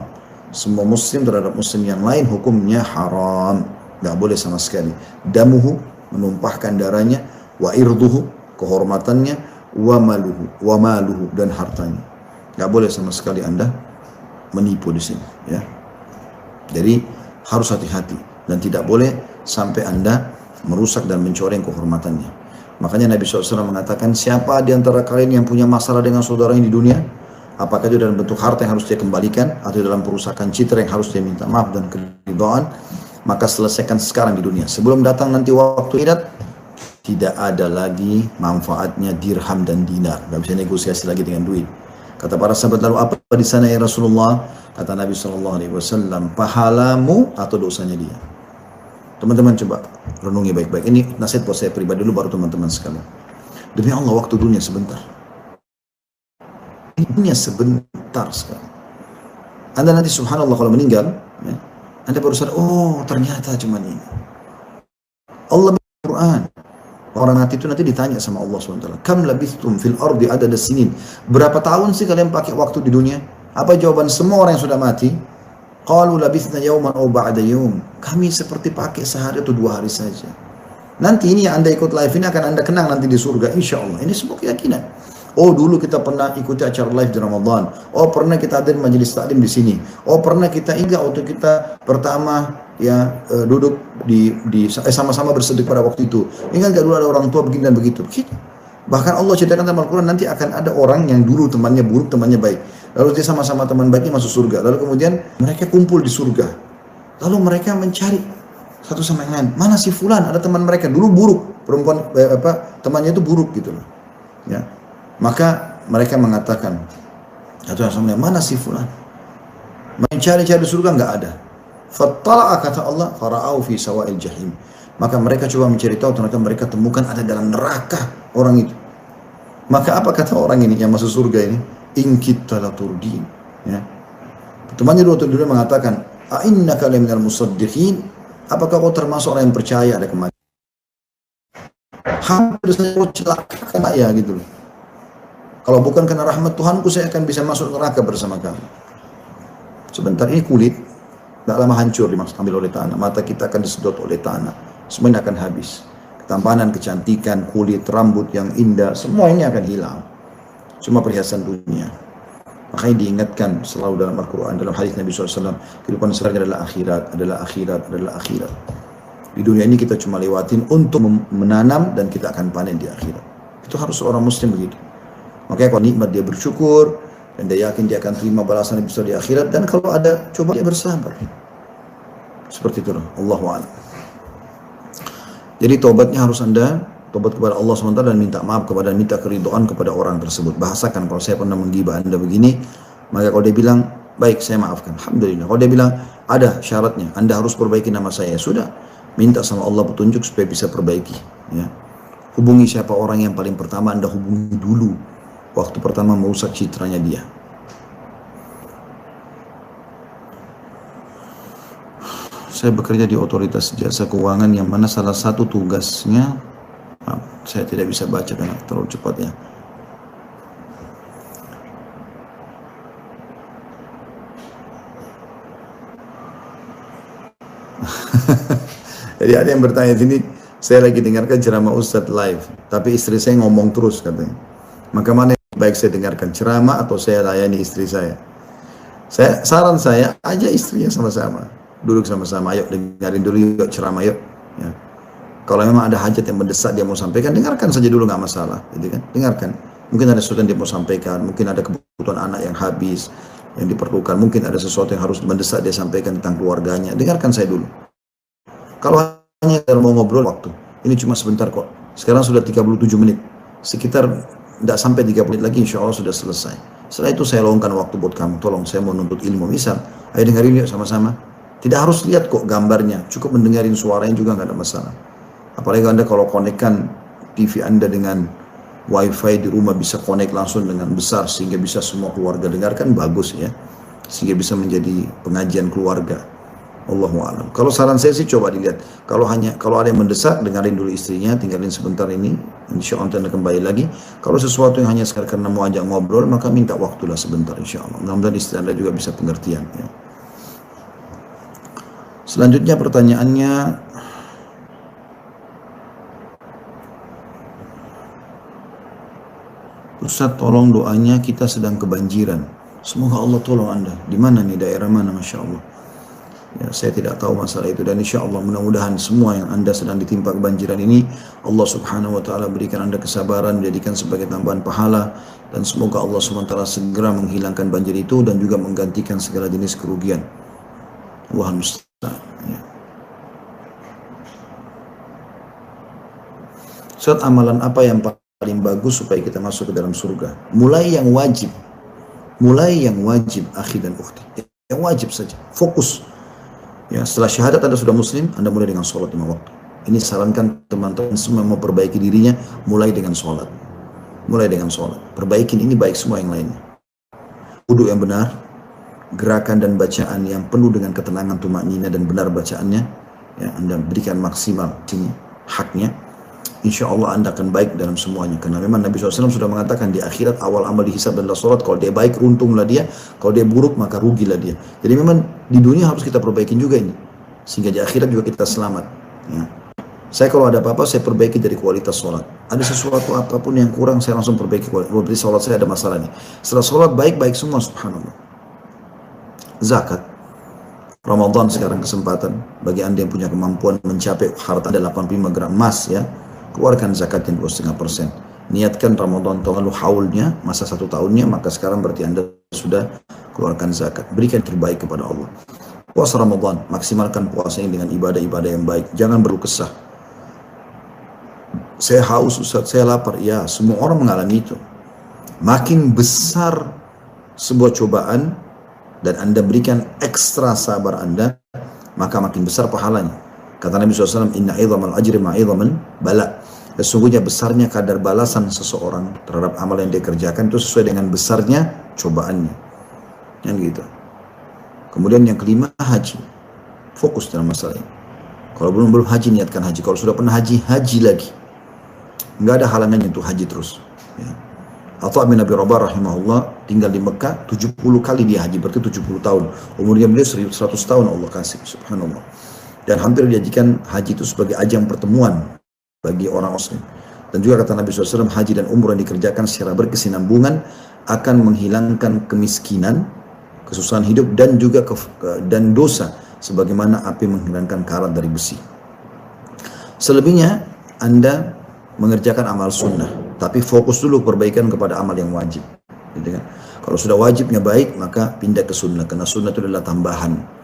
Semua muslim terhadap muslim yang lain hukumnya haram. Gak boleh sama sekali. Damuhu, menumpahkan darahnya. Wa irduhu, kehormatannya. Wa maluhu, dan hartanya. Gak boleh sama sekali Anda menipu di sini, ya. Jadi harus hati-hati dan tidak boleh sampai Anda merusak dan mencoreng kehormatannya. Makanya Nabi SAW mengatakan, siapa di antara kalian yang punya masalah dengan saudaranya di dunia, apakah itu dalam bentuk harta yang harus dia kembalikan atau dalam perusakan citra yang harus dia minta maaf dan keridhaan, maka selesaikan sekarang di dunia. Sebelum datang nanti waktu akhirat, tidak ada lagi manfaatnya dirham dan dinar. Gak bisa negosiasi lagi dengan duit. Kata para sahabat, lalu apa di sana ya Rasulullah? Kata Nabi SAW, pahalamu atau dosanya dia. Teman-teman coba renungi baik-baik. Ini nasihat buat saya pribadi dulu, baru teman-teman sekalian. Demi Allah, waktu dunia sebentar. Ini dunia sebentar sekali. Anda nanti subhanallah kalau meninggal, ya, Anda baru sadar, oh ternyata cuma ini. Allah berquran. Orang mati itu nanti ditanya sama Allah SWT. Kam labithtum fil ardi adada sinin. Berapa tahun sih kalian pakai waktu di dunia? Apa jawaban semua orang yang sudah mati? Qalu labithna yawman aw ba'da yawm. Kami seperti pakai sehari atau 2 hari saja. Nanti ini yang Anda ikut live ini akan Anda kenang nanti di surga, insya Allah. Ini sebuah keyakinan. Oh dulu kita pernah ikuti acara live di Ramadan. Oh pernah kita hadir majelis taklim di sini. Oh pernah kita ingat waktu kita pertama ya duduk sama-sama bersedekah pada waktu itu. Ingat gak dulu ada orang tua begini dan begitu. Gitu. Bahkan Allah ceritakan dalam Al-Quran nanti akan ada orang yang dulu temannya buruk, temannya baik. Lalu dia sama-sama teman baiknya masuk surga. Lalu kemudian mereka kumpul di surga. Lalu mereka mencari satu sama yang lain. Mana si fulan? Ada teman mereka dulu buruk, perempuan temannya itu buruk gitu loh. Ya. Maka mereka mengatakan, mana si fulan? Mencari-cari di surga enggak ada. Fattala'a kata Allah, fara'au fi sawa'il jahim. Maka mereka coba mencari tahu, ternyata mereka temukan ada dalam neraka orang itu. Maka apa kata orang ini yang masuk surga ini? In kitta laturdin. Ya. Temannya dulu mengatakan, a'innaka laminal musaddiqin? Apakah kau termasuk orang yang percaya ada kematian? Hampir saja kau celakakan ya gitu loh. Kalau bukan karena rahmat Tuhanku, saya akan bisa masuk neraka bersama kamu. Sebentar ini kulit, tidak lama hancur diambil oleh tanah. Mata kita akan disedot oleh tanah. Semuanya akan habis. Ketampanan, kecantikan, kulit, rambut yang indah, semua ini akan hilang. Cuma perhiasan dunia. Makanya diingatkan selalu dalam Al-Quran, dalam hadis Nabi SAW, kehidupan sebenarnya adalah akhirat, adalah akhirat, adalah akhirat. Di dunia ini kita cuma lewatin untuk menanam dan kita akan panen di akhirat. Itu harus seorang muslim begitu. Makanya kalau nikmat dia bersyukur dan dia yakin dia akan terima balasan yang besar di akhirat, dan kalau ada coba dia bersabar. Seperti itu Allahu a'lam. Jadi tobatnya harus Anda tobat kepada Allah SWT dan minta maaf kepada, minta keridhaan kepada orang tersebut. Bahasakan kalau saya pernah menggibah Anda begini, maka kalau dia bilang baik saya maafkan, alhamdulillah. Kalau dia bilang ada syaratnya, Anda harus perbaiki nama saya, sudah, minta sama Allah petunjuk supaya bisa perbaiki. Ya. Hubungi siapa orang yang paling pertama Anda hubungi dulu waktu pertama merusak citranya dia. Saya bekerja di otoritas jasa keuangan yang mana salah satu tugasnya, saya tidak bisa baca karena terlalu cepat ya. Jadi ada yang bertanya sini, saya lagi dengarkan ceramah Ustadz live, tapi istri saya ngomong terus katanya. Maka mana yang baik saya dengarkan ceramah atau saya layani istri saya? Saran saya, aja istrinya sama-sama, duduk sama-sama, ayo dengarin dulu yuk ceramah yuk. Ya. Kalau memang ada hajat yang mendesak dia mau sampaikan, dengarkan saja dulu, nggak masalah, gitu kan? Dengarkan. Mungkin ada sesuatu yang dia mau sampaikan, mungkin ada kebutuhan anak yang habis, yang diperlukan, mungkin ada sesuatu yang harus mendesak dia sampaikan tentang keluarganya. Dengarkan saya dulu. Kalau hanya mau ngobrol waktu, ini cuma sebentar kok. Sekarang sudah 37 menit, sekitar tidak sampai 30 menit lagi, insya Allah sudah selesai. Setelah itu saya luangkan waktu buat kamu. Tolong, saya mau nuntut ilmu. Misal, ayo dengerin yuk sama-sama. Tidak harus lihat kok gambarnya, cukup mendengarin suaranya juga nggak ada masalah. Apalagi Anda kalau konekkan TV Anda dengan wifi di rumah, bisa connect langsung dengan besar sehingga bisa semua keluarga dengarkan, bagus ya. Sehingga bisa menjadi pengajian keluarga. Allahu a'lam. Kalau saran saya sih coba dilihat. Kalau ada yang mendesak, dengarin dulu istrinya, tinggalin sebentar ini, insya Allah Anda kembali lagi. Kalau sesuatu yang hanya sekadar karena mau ajak ngobrol, maka minta waktulah sebentar, insya Allah. Mudah-mudahan istri Anda juga bisa pengertian. Ya. Selanjutnya pertanyaannya, Ustaz tolong doanya, kita sedang kebanjiran. Semoga Allah tolong Anda. Di mana nih, daerah mana, Masya Allah. Ya, saya tidak tahu masalah itu, dan insya Allah mudah-mudahan semua yang Anda sedang ditimpa kebanjiran ini, Allah Subhanahu wa Ta'ala berikan Anda kesabaran, jadikan sebagai tambahan pahala, dan semoga Allah Subhanahu wa Ta'ala segera menghilangkan banjir itu dan juga menggantikan segala jenis kerugian. Allah musta'an. Ya. Ustaz, amalan apa yang paling bagus supaya kita masuk ke dalam surga? Mulai yang wajib. Mulai yang wajib, akhi dan ukhti. Yang wajib saja, fokus. Ya, setelah syahadat Anda sudah muslim, Anda mulai dengan sholat 5 waktu. Ini sarankan teman-teman semua yang mau perbaiki dirinya, mulai dengan sholat. Mulai dengan sholat. Perbaikin ini baik semua yang lainnya. Wudhu yang benar, gerakan dan bacaan yang penuh dengan ketenangan tumaknina dan benar bacaannya, ya, Anda berikan maksimal sini haknya. Insya Allah Anda akan baik dalam semuanya. Karena memang Nabi SAW sudah mengatakan di akhirat awal amal dihisab adalah sholat. Kalau dia baik, untunglah dia. Kalau dia buruk, maka rugilah dia. Jadi memang di dunia harus kita perbaikin juga ini. Sehingga di akhirat juga kita selamat. Ya. Saya kalau ada apa-apa, saya perbaiki dari kualitas sholat. Ada sesuatu apapun yang kurang, saya langsung perbaiki kualitas. Berarti sholat saya ada masalah nih. Setelah sholat baik-baik semua, subhanallah. Zakat. Ramadan sekarang kesempatan. Bagi Anda yang punya kemampuan mencapai harta 85 gram emas, ya. Keluarkan zakatnya 2,5%. Niatkan Ramadan tahun lalu haulnya, masa 1 tahunnya, maka sekarang berarti Anda sudah keluarkan zakat. Berikan terbaik kepada Allah. Puasa Ramadan, maksimalkan puasanya dengan ibadah-ibadah yang baik. Jangan berkeluh kesah. Saya haus Ustaz, saya lapar. Ya, semua orang mengalami itu. Makin besar sebuah cobaan dan Anda berikan ekstra sabar Anda, maka makin besar pahalanya. Kata Nabi SAW, inna idhamal ajri ma'idhaman bala. Sesungguhnya besarnya kadar balasan seseorang terhadap amal yang dia kerjakan itu sesuai dengan besarnya cobaannya. Yang gitu. Kemudian yang kelima, haji. Fokus dalam masalah ini. Kalau belum haji, niatkan haji. Kalau sudah pernah haji, haji lagi. Nggak ada halangannya untuk haji terus. Ya. Atha bin Abi Rabah rahimahullah tinggal di Mekah 70 kali dia haji, berarti 70 tahun. Umurnya beliau 100 tahun Allah kasih, subhanallah. Dan hampir dijadikan haji itu sebagai ajang pertemuan bagi orang muslim. Dan juga kata Nabi SAW, haji dan umrah yang dikerjakan secara berkesinambungan akan menghilangkan kemiskinan, kesusahan hidup, dan juga dan dosa, sebagaimana api menghilangkan karat dari besi. Selebihnya Anda mengerjakan amal sunnah, tapi fokus dulu perbaikan kepada amal yang wajib. Gitu kan? Kalau sudah wajibnya baik, maka pindah ke sunnah, karena sunnah itu adalah tambahan.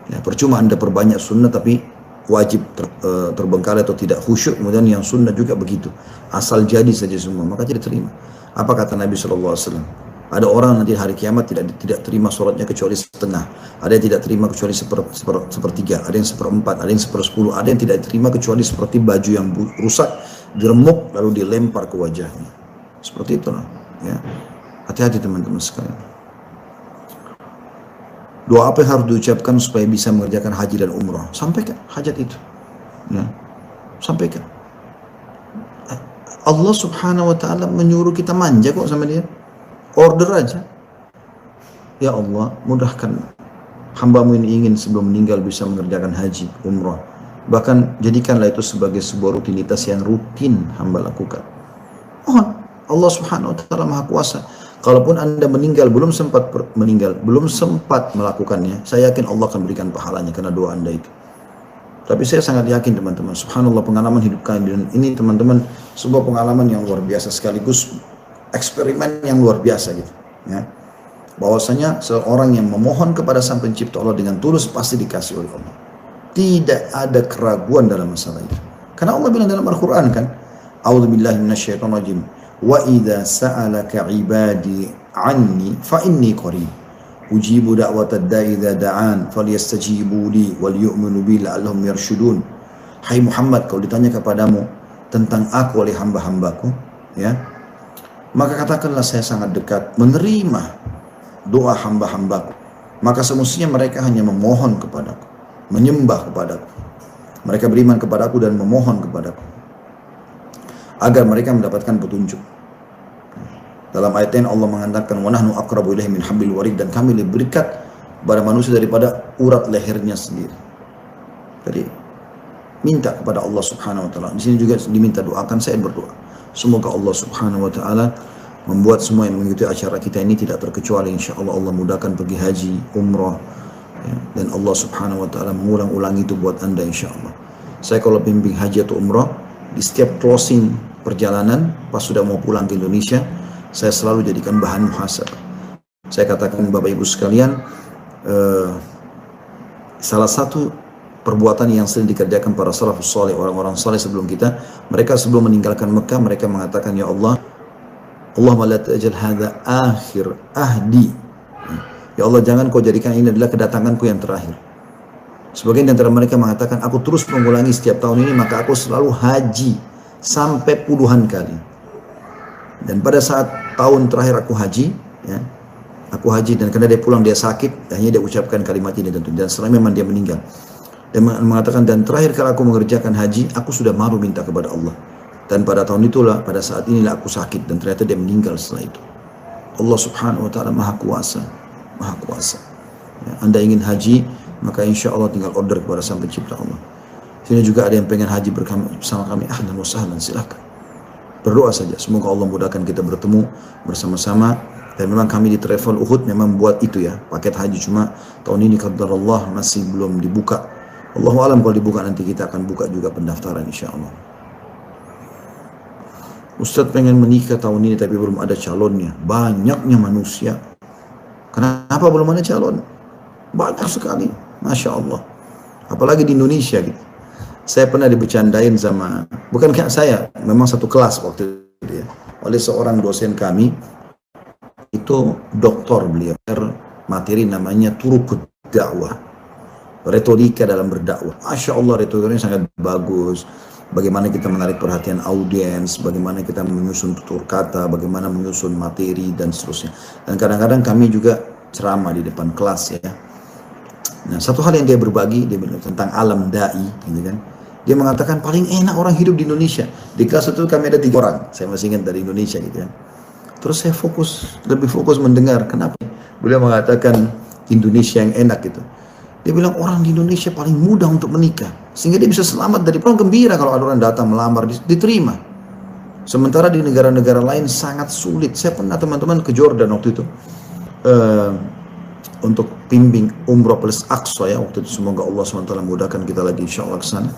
Ya, percuma Anda perbanyak sunnah tapi wajib terbengkalai atau tidak khusyuk, kemudian yang sunnah juga begitu, asal jadi saja semua, maka tidak terima. Apa kata Nabi SAW? Ada orang nanti hari kiamat tidak terima sholatnya kecuali setengah, ada yang tidak terima kecuali sepertiga, ada yang seperempat, ada yang sepersepuluh, ada yang tidak terima kecuali seperti baju yang rusak, diremuk lalu dilempar ke wajahnya. Seperti itulah. Ya. Hati-hati teman-teman sekalian. Doa apa yang harus diucapkan supaya bisa mengerjakan haji dan umrah? Sampaikan hajat itu. Ya. Sampaikan. Allah subhanahu wa ta'ala menyuruh kita manja kok sama dia. Order aja. Ya Allah, mudahkan hamba-Mu ini ingin sebelum meninggal bisa mengerjakan haji, umrah. Bahkan jadikanlah itu sebagai sebuah rutinitas yang rutin hamba lakukan. Mohon. Allah subhanahu wa ta'ala maha kuasa. Kalaupun Anda meninggal, belum sempat melakukannya, saya yakin Allah akan berikan pahalanya karena doa Anda itu. Tapi saya sangat yakin teman-teman, subhanallah, pengalaman hidup kalian ini teman-teman, sebuah pengalaman yang luar biasa, sekaligus eksperimen yang luar biasa gitu. Ya. Bahwasanya seorang yang memohon kepada Sang Pencipta Allah dengan tulus pasti dikasih oleh Allah. Tidak ada keraguan dalam masalah itu. Karena Allah bilang dalam Al-Quran kan, A'udzubillahi minasyaitonirrajim. Wa idza sa'alaka 'ibadi 'anni fa inni qarib ujibu da'watad da'i idza da'an falyastajibu li wal yu'minu bi la'allahum yarshudun. Hai Muhammad, kalau ditanya kepadamu tentang aku oleh hamba-hambaku, ya, maka katakanlah saya sangat dekat menerima doa hamba-hambaku. Maka semestinya mereka hanya memohon kepadaku, menyembah kepadaku, mereka beriman kepadaku dan memohon kepadaku agar mereka mendapatkan petunjuk. Dalam ayat ini Allah mengatakan wa nahnu aqrabu ilaihi min hablil warid, dan kami lebih dekat pada manusia daripada urat lehernya sendiri. Jadi minta kepada Allah Subhanahu wa taala. Di sini juga diminta doakan, saya berdoa. Semoga Allah Subhanahu wa taala membuat semua yang mengikuti acara kita ini tidak terkecuali insyaallah Allah mudahkan pergi haji, umrah, ya, dan Allah Subhanahu wa taala mengulang-ulang itu buat Anda insyaallah. Saya kalau bimbing haji atau umrah, di setiap closing perjalanan pas sudah mau pulang ke Indonesia, saya selalu jadikan bahan muhasabah. Saya katakan Bapak Ibu sekalian, salah satu perbuatan yang sering dikerjakan para salafus saleh, orang-orang saleh sebelum kita, mereka sebelum meninggalkan Mekah, mereka mengatakan, ya Allah, Allahumma la ta'jal hadza akhir ahdi. Ya Allah, jangan kau jadikan ini adalah kedatanganku yang terakhir. Sebagian di antara mereka mengatakan, aku terus mengulangi setiap tahun ini, maka aku selalu haji sampai puluhan kali. Dan pada saat tahun terakhir aku haji, ya, aku haji, dan karena dia pulang dia sakit, hanya dia ucapkan kalimat ini, dan setelah memang dia meninggal. Dan mengatakan, dan terakhir kali aku mengerjakan haji, aku sudah malu minta kepada Allah. Dan pada tahun itulah, pada saat inilah aku sakit, dan ternyata dia meninggal setelah itu. Allah subhanahu wa ta'ala maha kuasa, maha kuasa. Ya, Anda ingin haji, maka insya Allah tinggal order kepada Sang Pencipta Allah. Sini juga ada yang pengen haji bersama kami, ahlan wa sahlan, silahkan. Berdoa saja, semoga Allah mudahkan kita bertemu bersama-sama. Dan memang kami di Travel Uhud memang buat itu ya, paket haji, cuma tahun ini qadarullah masih belum dibuka. Allahu alam, kalau dibuka nanti kita akan buka juga pendaftaran insya Allah. Ustadz pengen menikah tahun ini tapi belum ada calonnya. Banyaknya manusia. Kenapa belum ada calon? Banyak sekali, Masya Allah. Apalagi di Indonesia gitu. Saya pernah dibercandain sama, bukan kayak saya, memang satu kelas waktu itu ya, oleh seorang dosen kami, itu doktor beliau, materi namanya turuk dakwah, retorika dalam berdakwah. Masya Allah, retorikanya sangat bagus. Bagaimana kita menarik perhatian audiens, bagaimana kita menyusun tutur kata, bagaimana menyusun materi, dan seterusnya. Dan kadang-kadang kami juga ceramah di depan kelas ya. Nah, satu hal yang dia berbagi, dia bilang tentang alam da'i, gitu kan. Dia mengatakan paling enak orang hidup di Indonesia. Di kelas itu kami ada 3 orang, saya masih ingat dari Indonesia gitu kan. Terus saya lebih fokus mendengar. Kenapa? Beliau mengatakan Indonesia yang enak gitu. Dia bilang orang di Indonesia paling mudah untuk menikah, sehingga dia bisa selamat dari orang gembira kalau ada orang datang melamar, diterima. Sementara di negara-negara lain sangat sulit. Saya pernah teman-teman ke Jordan waktu itu untuk bimbing umroh plus Aqsa ya waktu itu. Semoga Allah SWT mudahkan kita lagi insya Allah ke sana.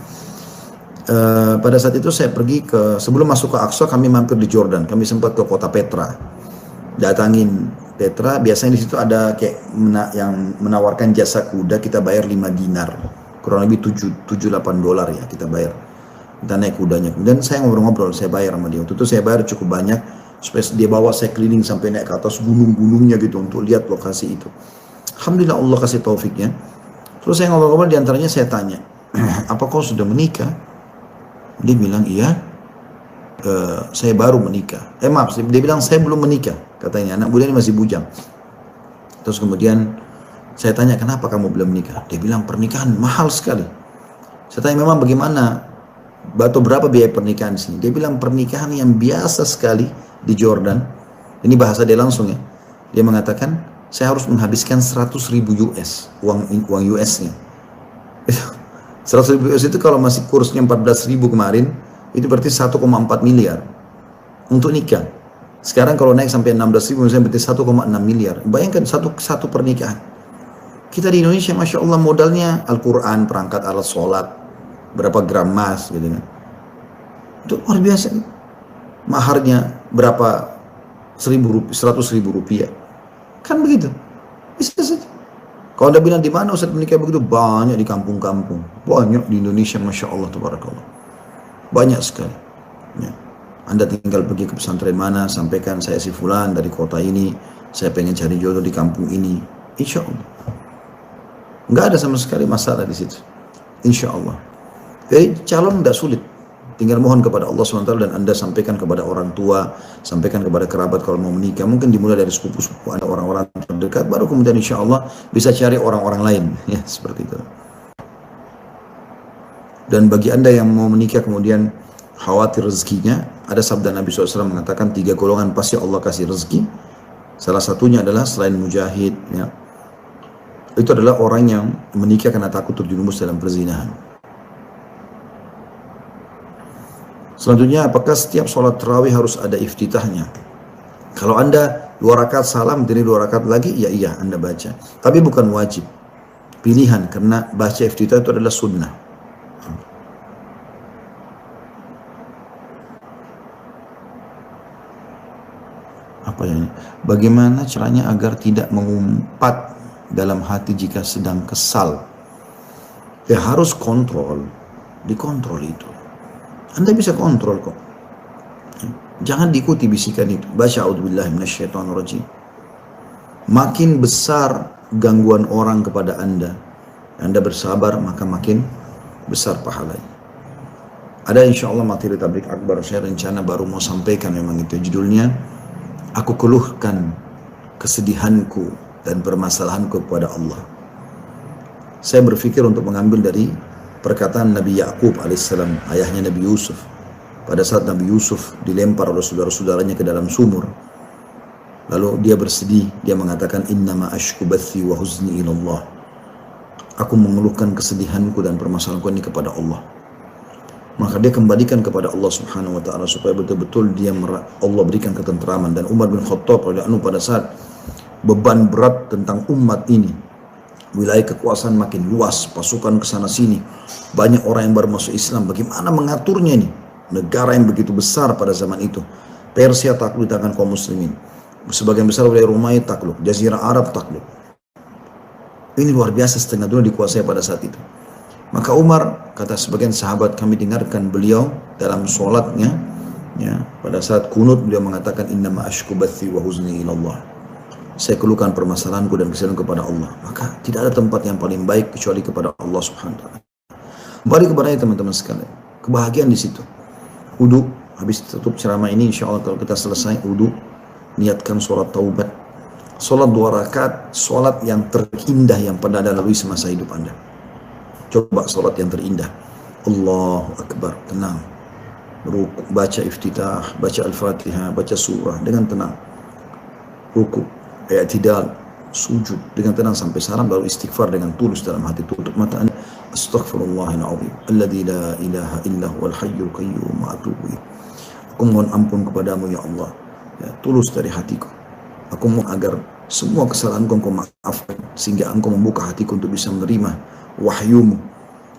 Pada saat itu saya pergi sebelum masuk ke Aqsa kami mampir di Jordan. Kami sempat ke kota Petra, datangin Petra. Biasanya di situ ada kayak yang menawarkan jasa kuda, kita bayar 5 dinar, kurang lebih 7-8 dolar ya kita bayar. Kita naik kudanya. Kemudian saya ngobrol-ngobrol, saya bayar sama dia. Waktu itu saya bayar cukup banyak supaya dia bawa saya keliling sampai naik ke atas gunung-gunungnya gitu untuk lihat lokasi itu. Alhamdulillah Allah kasih taufiknya. Terus saya ngobrol-ngobrol, diantaranya saya tanya, apa kau sudah menikah? Dia bilang iya. Saya baru menikah. Maaf, dia bilang saya belum menikah. Katanya anak muda ini masih bujang. Terus kemudian saya tanya, kenapa kamu belum menikah? Dia bilang pernikahan mahal sekali. Saya tanya memang bagaimana, berapa biaya pernikahan sini? Dia bilang pernikahan yang biasa sekali di Jordan. Ini bahasa dia langsung ya. Dia mengatakan saya harus menghabiskan 100.000 US, uang US-nya. 100.000 US itu kalau masih kursnya 14.000 kemarin, itu berarti 1,4 miliar untuk nikah. Sekarang kalau naik sampai 16.000 misalnya berarti 1,6 miliar. Bayangkan satu pernikahan. Kita di Indonesia Masya Allah modalnya Al-Quran, perangkat alat sholat, berapa gram emas gitu kan. Itu luar biasa. Maharnya berapa 100.000 rupiah. Kan begitu. Bisa saja. Kalau Anda bilang di mana Ustaz menikah begitu, banyak di kampung-kampung, banyak di Indonesia, Masya Allah, tabarakallah, banyak sekali. Ya. Anda tinggal pergi ke pesantren mana, sampaikan saya si fulan dari kota ini, saya pengen cari jodoh di kampung ini, insya Allah, nggak ada sama sekali masalah di situ, insya Allah. Jadi calon nggak sulit. Tinggal mohon kepada Allah SWT dan Anda sampaikan kepada orang tua, sampaikan kepada kerabat kalau mau menikah. Mungkin dimulai dari sepupu-sepupu Anda, orang-orang terdekat, baru kemudian insya Allah bisa cari orang-orang lain. Ya, seperti itu. Dan bagi Anda yang mau menikah kemudian khawatir rezekinya, ada sabda Nabi SAW mengatakan 3 golongan pasti Allah kasih rezeki. Salah satunya adalah selain mujahid, ya, itu adalah orang yang menikah karena takut terjerumus dalam perzinahan. Selanjutnya, apakah setiap sholat tarawih harus ada iftitahnya? Kalau Anda 2 rakaat salam, jadi 2 rakaat lagi, ya iya Anda baca. Tapi bukan wajib. Pilihan, karena baca iftitah itu adalah sunnah. Apa ini? Bagaimana caranya agar tidak mengumpat dalam hati jika sedang kesal? Ya harus kontrol. Dikontrol itu. Anda bisa kontrol kok. Jangan diikuti bisikan itu. Baca a'udzubillahi minasyaitonirrajim. Makin besar gangguan orang kepada Anda bersabar, maka makin besar pahalanya. Ada insya Allah materi tablik akbar, saya rencana baru mau sampaikan, memang itu judulnya, aku keluhkan kesedihanku dan permasalahanku kepada Allah. Saya berpikir untuk mengambil dari perkataan Nabi Yakub alaihissalam, ayahnya Nabi Yusuf. Pada saat Nabi Yusuf dilempar oleh saudara-saudaranya ke dalam sumur, lalu dia bersedih, dia mengatakan, innama ashku bathi wa huzni ilallah. Aku mengeluhkan kesedihanku dan permasalahanku ini kepada Allah. Maka dia kembalikan kepada Allah Subhanahu wa taala supaya betul-betul Allah berikan ketentraman. Dan Umar bin Khattab radhiyallahu anhu pada saat beban berat tentang umat ini, wilayah kekuasaan makin luas, pasukan ke sana sini, banyak orang yang baru masuk Islam, bagaimana mengaturnya ini? Negara yang begitu besar pada zaman itu. Persia takluk di tangan kaum muslimin. Sebagian besar wilayah Romawi takluk, Jazirah Arab takluk. Ini luar biasa, setengah dunia dikuasai pada saat itu. Maka Umar, kata sebagian sahabat, kami dengarkan beliau dalam sholatnya, ya, pada saat kunut beliau mengatakan, innama ashku bathi wa huzni ilallah. Saya keluhkan permasalahanku dan kesedihanku kepada Allah. Maka tidak ada tempat yang paling baik kecuali kepada Allah Subhanahu wa taala. Kembali kepadanya teman-teman sekalian. Kebahagiaan di situ. Wudu, habis tutup ceramah ini insya Allah kalau kita selesai wudu, niatkan sholat taubat. Sholat 2 rakaat, sholat yang terindah yang pernah Anda lalui semasa hidup Anda. Coba sholat yang terindah. Allahu Akbar, tenang. Ruku, baca iftitah, baca al-fatihah, baca surah dengan tenang. Ruku, i'tidal, sujud dengan tenang sampai salam, lalu istighfar dengan tulus dalam hati. Tutup mata Anda. Astaghfirullahaladzim, alladzi la ilaha illa huwal hayyul qayyum wa atubu ilaih. Aku mohon ampun kepadamu ya Allah, ya, tulus dari hatiku. Aku mohon agar semua kesalahanku Engkau maafkan, sehingga Engkau membuka hatiku untuk bisa menerima wahyumu.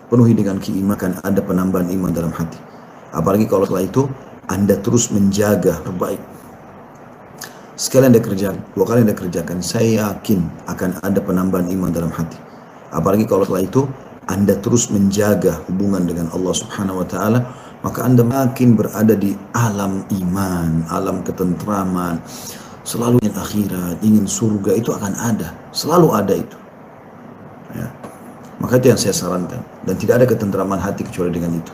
Penuhi dengan keimanan, ada penambahan iman dalam hati. Apalagi kalau setelah itu Anda terus menjaga terbaik. Sekali Anda kerjakan, 2 kali Anda kerjakan, saya yakin akan ada penambahan iman dalam hati. Apalagi kalau setelah itu Anda terus menjaga hubungan dengan Allah Subhanahu wa taala, maka Anda makin berada di alam iman, alam ketentraman. Selalu ingin akhirat, ingin surga, itu akan ada, selalu ada itu, ya. Maka itu yang saya sarankan, dan tidak ada ketentraman hati kecuali dengan itu.